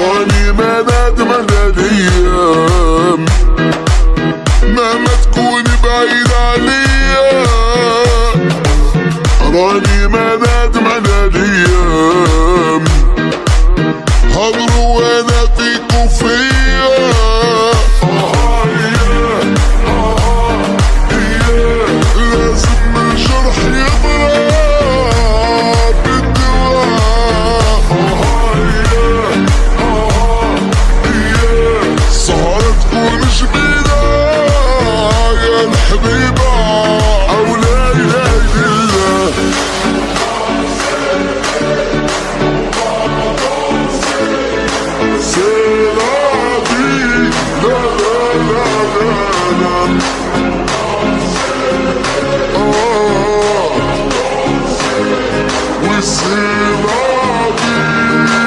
راني ما نادم على الايام مهما تكون بعيد عليا، راني ما نادم على الايام هضروا وانا فيكوا فيا. لازم الجرح يبرد بالدواء، سهرة تكون جميلة يا الحبيبة أو لا إله إلا سيراتي. لا لا لا لا لا we see